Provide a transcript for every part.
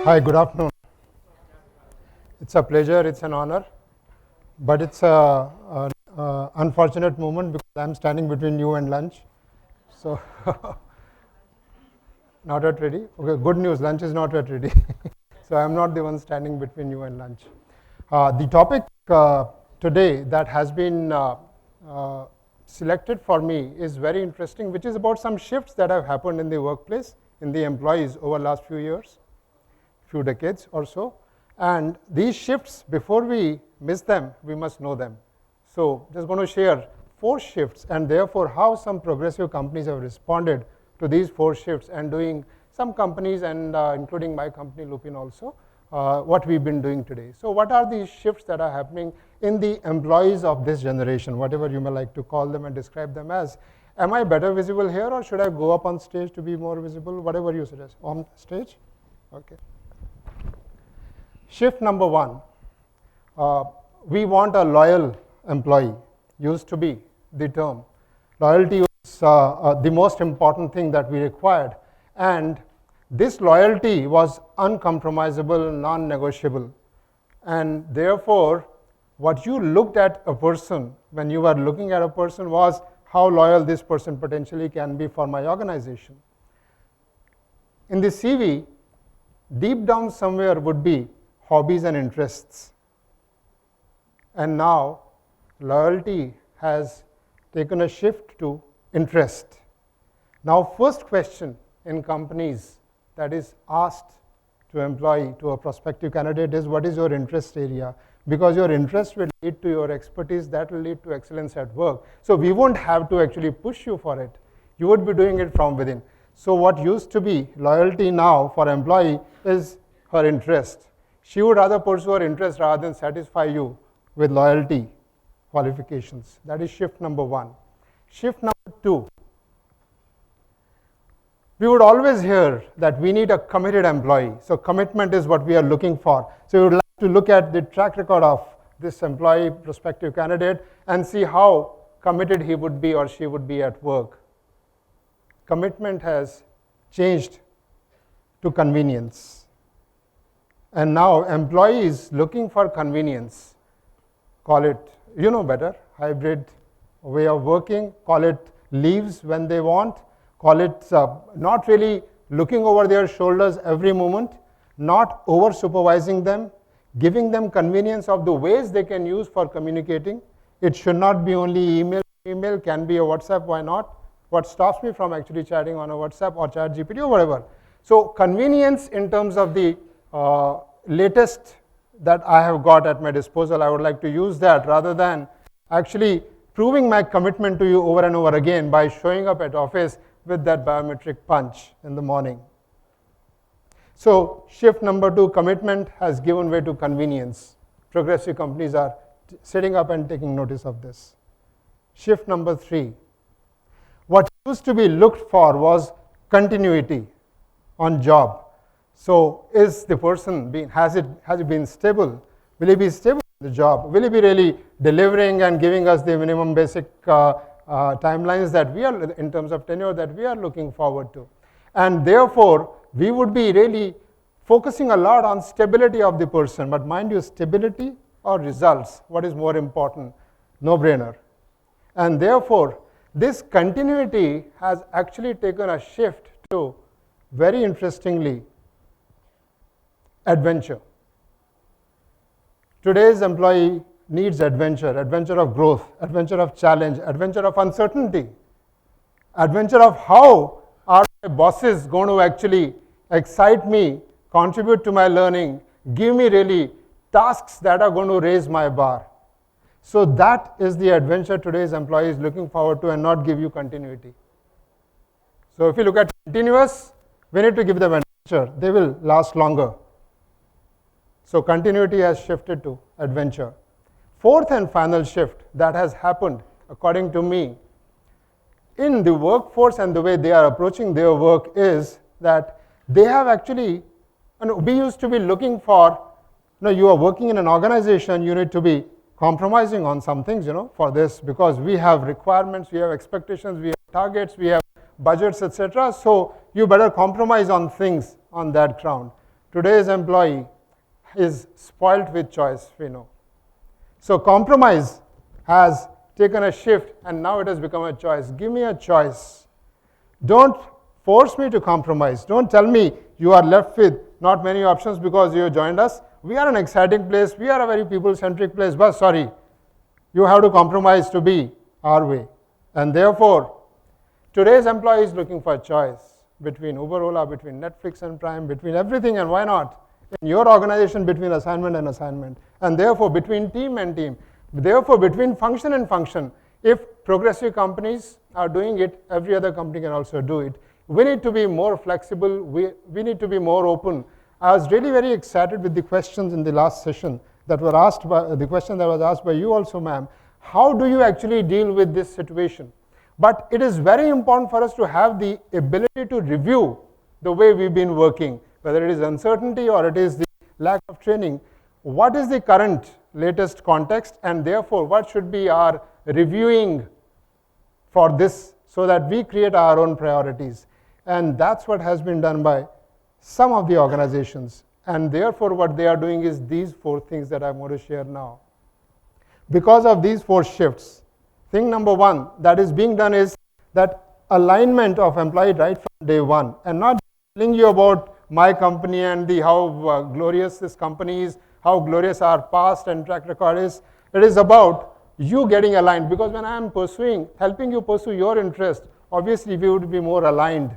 Hi, good afternoon. It's a pleasure, it's an honor, but it's a unfortunate moment because I'm standing between you and lunch. So, not yet ready? Okay, good news, lunch is not yet ready. So I'm not the one standing between you and lunch. The topic today that has been selected for me is very interesting, which is about some shifts that have happened in the workplace, in the employees over the last few years, few decades or so. And these shifts, before we miss them, we must know them. So just going to share 4 shifts and therefore how some progressive companies have responded to these 4 shifts, and doing some companies and including my company Lupin also, what we've been doing today. So what are these shifts that are happening in the employees of this generation, whatever you may like to call them and describe them as? Am I better visible here, or should I go up on stage to be more visible? Whatever you suggest. On stage? Okay. Shift number 1. We want a loyal employee. Used to be the term. Loyalty was the most important thing that we required. And this loyalty was uncompromisable, non-negotiable. And therefore, what you looked at a person, when you were looking at a person, was how loyal this person potentially can be for my organization. In the CV, deep down somewhere would be hobbies and interests. And now, loyalty has taken a shift to interest. Now, first question in companies that is asked to employee, to a prospective candidate, is what is your interest area? Because your interest will lead to your expertise, that will lead to excellence at work. So we won't have to actually push you for it. You would be doing it from within. So what used to be loyalty now for employee is her interest. She would rather pursue her interest rather than satisfy you with loyalty qualifications. That is shift number 1. Shift number 2. We would always hear that we need a committed employee. So commitment is what we are looking for. So we would like to look at the track record of this employee, prospective candidate, and see how committed he would be or she would be at work. Commitment has changed to convenience. And now employees looking for convenience, call it, you know better, hybrid way of working, call it leaves when they want, call it not really looking over their shoulders every moment, not over supervising them, giving them convenience of the ways they can use for communicating. It should not be only email. Email can be a WhatsApp, why not? What stops me from actually chatting on a WhatsApp or ChatGPT or whatever? So convenience in terms of the latest that I have got at my disposal, I would like to use that rather than actually proving my commitment to you over and over again by showing up at office with that biometric punch in the morning. So shift number 2, commitment has given way to convenience. Progressive companies are sitting up and taking notice of this. Shift number 3, what used to be looked for was continuity on job. So is the person has it been stable? Will he be stable in the job? Will he be really delivering and giving us the minimum basic timelines that we are, in terms of tenure, that we are looking forward to? And therefore, we would be really focusing a lot on stability of the person. But mind you, stability or results, what is more important? No-brainer. And therefore, this continuity has actually taken a shift to, very interestingly, adventure. Today's employee needs adventure, adventure of growth, adventure of challenge, adventure of uncertainty, adventure of how are my bosses going to actually excite me, contribute to my learning, give me really tasks that are going to raise my bar. So that is the adventure today's employee is looking forward to, and not give you continuity. So if you look at continuous, we need to give them adventure. They will last longer. So continuity has shifted to adventure. Fourth and final shift that has happened, according to me, in the workforce and the way they are approaching their work is that they have actually, we used to be looking for, you are working in an organization, you need to be compromising on some things, for this, because we have requirements, we have expectations, we have targets, we have budgets, etc. So you better compromise on things on that ground. today's employee is spoilt with choice, we know. So compromise has taken a shift, and now it has become a choice. Give me a choice. Don't force me to compromise. Don't tell me you are left with not many options because you joined us. We are an exciting place. We are a very people-centric place, but sorry, you have to compromise to be our way. And therefore, today's employee is looking for a choice between Uber, Ola, between Netflix and Prime, between everything, and why not? In your organization, between assignment and assignment, and therefore between team and team, therefore between function and function. If progressive companies are doing it, every other company can also do it. We need to be more flexible. We need to be more open. I was really very excited with the questions in the last session that were asked by, the question that was asked by you also, ma'am. How do you actually deal with this situation? But it is very important for us to have the ability to review the way we've been working, whether it is uncertainty or it is the lack of training. What is the current latest context, and therefore what should be our reviewing for this so that we create our own priorities? And that's what has been done by some of the organizations. And therefore what they are doing is these 4 things that I'm going to share now. Because of these 4 shifts, thing number 1 that is being done is that alignment of employee right from day 1, and not telling you about my company and how glorious this company is, how glorious our past and track record is. It is about you getting aligned, because when I am helping you pursue your interest, obviously we would be more aligned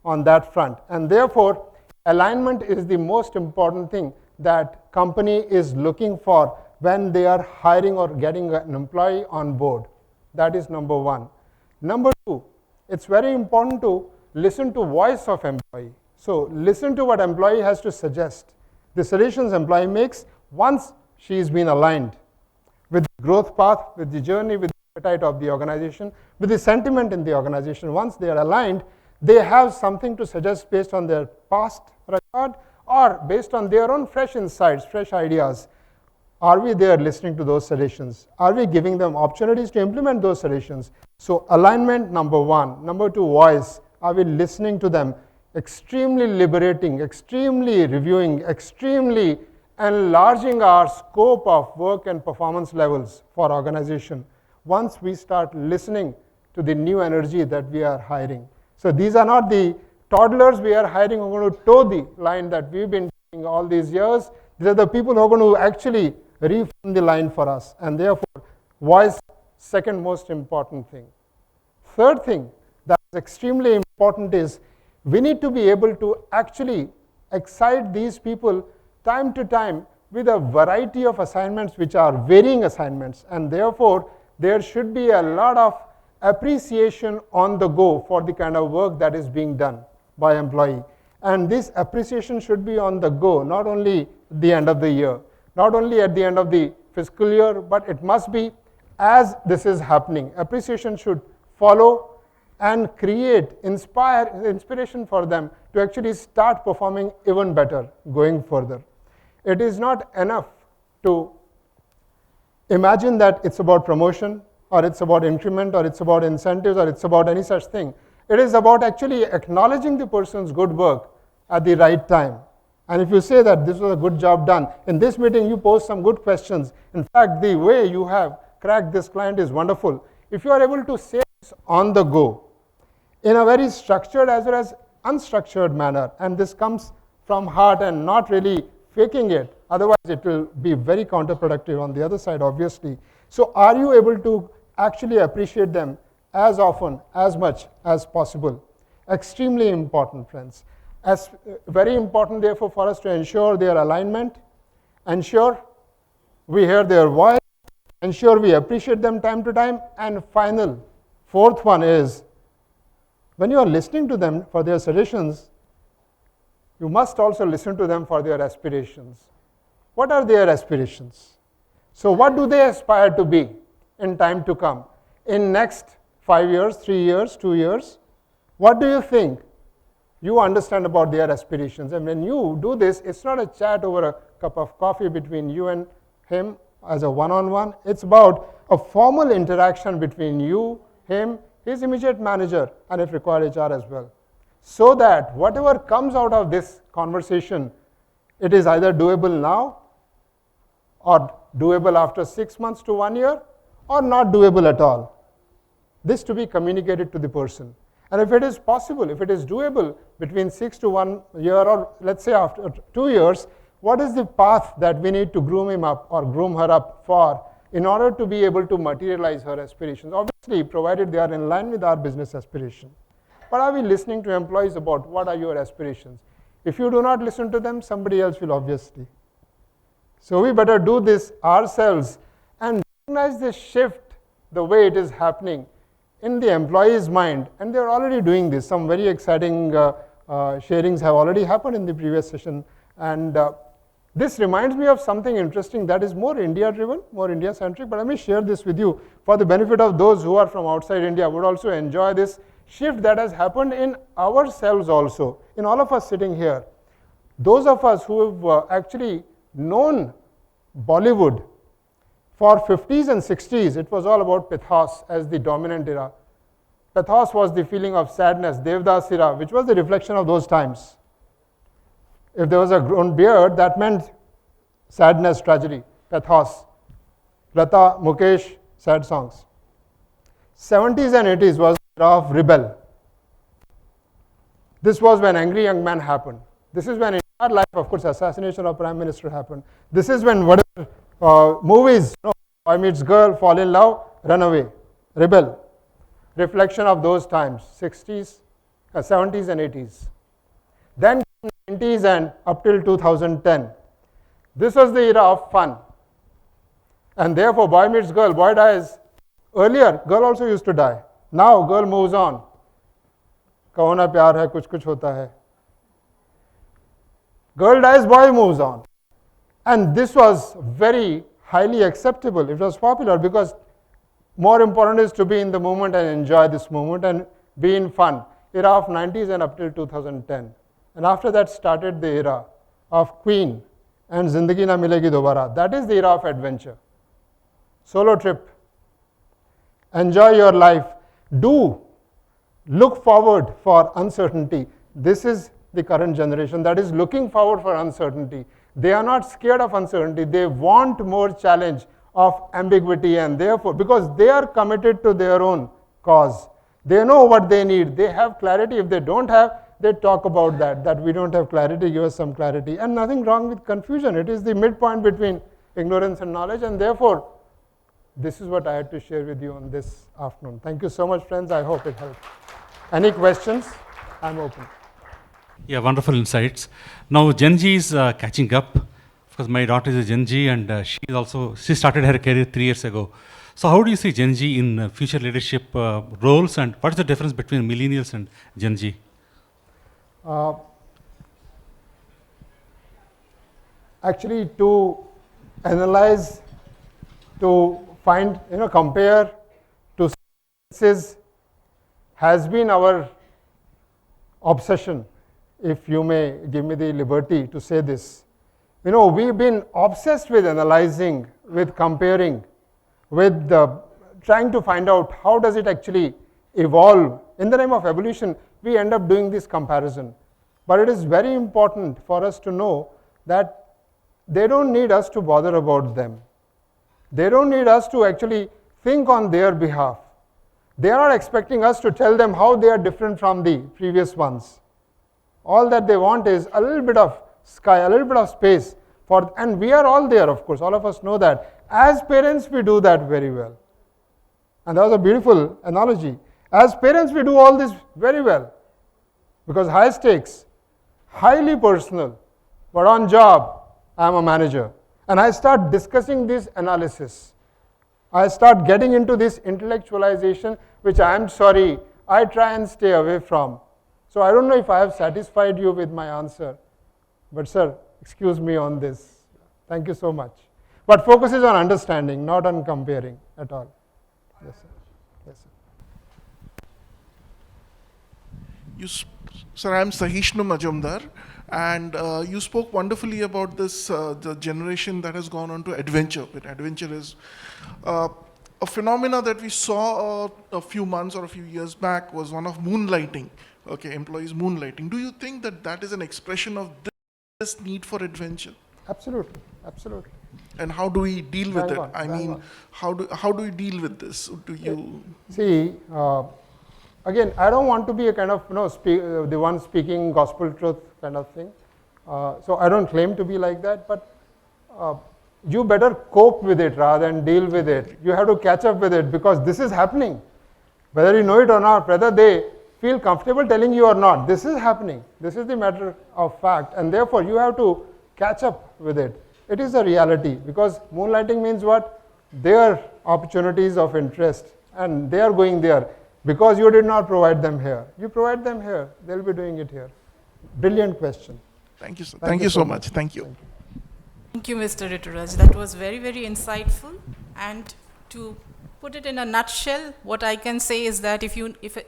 on that front. And therefore, alignment is the most important thing that company is looking for when they are hiring or getting an employee on board. That is number 1. Number 2, it's very important to listen to voice of employee. So listen to what employee has to suggest. The suggestions employee makes once she's been aligned with the growth path, with the journey, with the appetite of the organization, with the sentiment in the organization. Once they are aligned, they have something to suggest based on their past record or based on their own fresh insights, fresh ideas. Are we there listening to those suggestions? Are we giving them opportunities to implement those suggestions? So alignment, number 1. Number 2, voice. Are we listening to them? Extremely liberating, extremely reviewing, extremely enlarging our scope of work and performance levels for organization once we start listening to the new energy that we are hiring. So these are not the toddlers we are hiring who are going to toe the line that we've been doing all these years. These are the people who are going to actually reform the line for us. And therefore, voice, second most important thing. Third thing that is extremely important is we need to be able to actually excite these people time to time with a variety of assignments which are varying assignments, and therefore there should be a lot of appreciation on the go for the kind of work that is being done by employee. And this appreciation should be on the go, not only at the end of the year, not only at the end of the fiscal year, but it must be as this is happening. Appreciation should follow and create, inspiration for them to actually start performing even better going further. It is not enough to imagine that it's about promotion, or it's about increment, or it's about incentives, or it's about any such thing. It is about actually acknowledging the person's good work at the right time. And if you say that this was a good job done, in this meeting you posed some good questions. In fact, the way you have cracked this client is wonderful. If you are able to say this on the go, in a very structured as well as unstructured manner, and this comes from heart and not really faking it, otherwise it will be very counterproductive on the other side, obviously. So are you able to actually appreciate them as often, as much as possible? Extremely important, friends. Very important, therefore, for us to ensure their alignment, ensure we hear their voice, ensure we appreciate them time to time, and final, fourth one is, when you are listening to them for their suggestions, you must also listen to them for their aspirations. What are their aspirations? So what do they aspire to be in time to come? In next 5 years, 3 years, 2 years? What do you think you understand about their aspirations? And when you do this, it's not a chat over a cup of coffee between you and him as a one-on-one. It's about a formal interaction between you, him, his immediate manager, and if required, HR as well. So that whatever comes out of this conversation It is either doable now or doable after 6 months to 1 year or not doable at all. This to be communicated to the person. And if it is possible, if it is doable between 6 to 1 year or let's say after 2 years, what is the path that we need to groom him up or groom her up for in order to be able to materialize her aspirations? Obviously, provided they are in line with our business aspiration. But are we listening to employees about what are your aspirations? If you do not listen to them, somebody else will obviously. So we better do this ourselves and recognize this shift the way it is happening in the employee's mind. And they're already doing this. Some very exciting sharings have already happened in the previous session. And this reminds me of something interesting that is more India-driven, more India-centric. But let me share this with you for the benefit of those who are from outside India would also enjoy this shift that has happened in ourselves also, in all of us sitting here. Those of us who have actually known Bollywood for 50s and 60s, it was all about pathos as the dominant era. Pathos was the feeling of sadness, Devdas era, which was the reflection of those times. If there was a grown beard, that meant sadness, tragedy, pathos. Lata, Mukesh, sad songs. 70s and 80s was the era of rebel. This was when Angry Young Man happened. This is when in our life, of course, assassination of Prime Minister happened. This is when whatever movies, boy meets girl, fall in love, run away, rebel. Reflection of those times, 60s, 70s and 80s. Then 90s and up till 2010. This was the era of fun. And therefore, boy meets girl, boy dies. Earlier, girl also used to die. Now, girl moves on. Kaho na pyar hai, kuch kuch hota hai. Girl dies, boy moves on. And this was very highly acceptable. It was popular because more important is to be in the moment and enjoy this moment and be in fun. Era of 90s and up till 2010. And after that started the era of Queen and Zindagi Na Milegi Dobara. That is the era of adventure. Solo trip. Enjoy your life. Do look forward for uncertainty. This is the current generation that is looking forward for uncertainty. They are not scared of uncertainty. They want more challenge of ambiguity, and therefore, because they are committed to their own cause. They know what they need. They have clarity. If they don't have, they talk about that we don't have clarity, give us some clarity. And nothing wrong with confusion. It is the midpoint between ignorance and knowledge, and therefore, this is what I had to share with you on this afternoon. Thank you so much, friends. I hope it helped. Any questions? I'm open. Yeah, wonderful insights. Now Gen Z is catching up. Because my daughter is a Gen Z and she started her career 3 years ago. So how do you see Gen Z in future leadership roles, and what is the difference between millennials and Gen Z? Actually, to analyze, to find, compare to senses has been our obsession, if you may give me the liberty to say this. We've been obsessed with analyzing, with comparing, with trying to find out how does it actually evolve. In the name of evolution, we end up doing this comparison. But it is very important for us to know that they don't need us to bother about them. They don't need us to actually think on their behalf. They are not expecting us to tell them how they are different from the previous ones. All that they want is a little bit of sky, a little bit of space. And we are all there, of course. All of us know that. As parents, we do that very well. And that was a beautiful analogy. As parents, we do all this very well. Because high stakes, highly personal. But on job, I'm a manager. And I start discussing this analysis. I start getting into this intellectualization, which I'm sorry, I try and stay away from. So I don't know if I have satisfied you with my answer. But sir, excuse me on this. Thank you so much. But focus is on understanding, not on comparing at all. Yes, sir. Yes, sir. Sir, I'm Sahishnu Majumdar, and you spoke wonderfully about this, the generation that has gone on to adventure. But adventure is a phenomena that we saw a few months or a few years back was one of moonlighting. Okay, employees moonlighting. Do you think that that is an expression of this need for adventure? Absolutely, absolutely. And how do we deal with Bang it? on, I bang mean, on. how do you deal with this? Do you? See, again, I don't want to be a kind of, the one speaking gospel truth kind of thing. So I don't claim to be like that, but you better cope with it rather than deal with it. You have to catch up with it because this is happening. Whether you know it or not, whether they feel comfortable telling you or not, this is happening. This is the matter of fact, and therefore you have to catch up with it. It is a reality because moonlighting means what? Their opportunities of interest, and they are going there because you did not provide them here. You provide them here, they'll be doing it here. Brilliant question. Thank you, sir. Thank you so much. Thank you. Thank you, Mr. Rituraj. That was very, very insightful. And to put it in a nutshell, what I can say is that if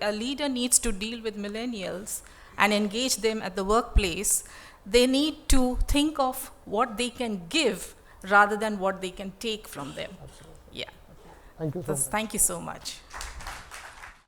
a leader needs to deal with millennials and engage them at the workplace, they need to think of what they can give rather than what they can take from them. Absolutely. Yeah. Thank you so much. Thank you so much.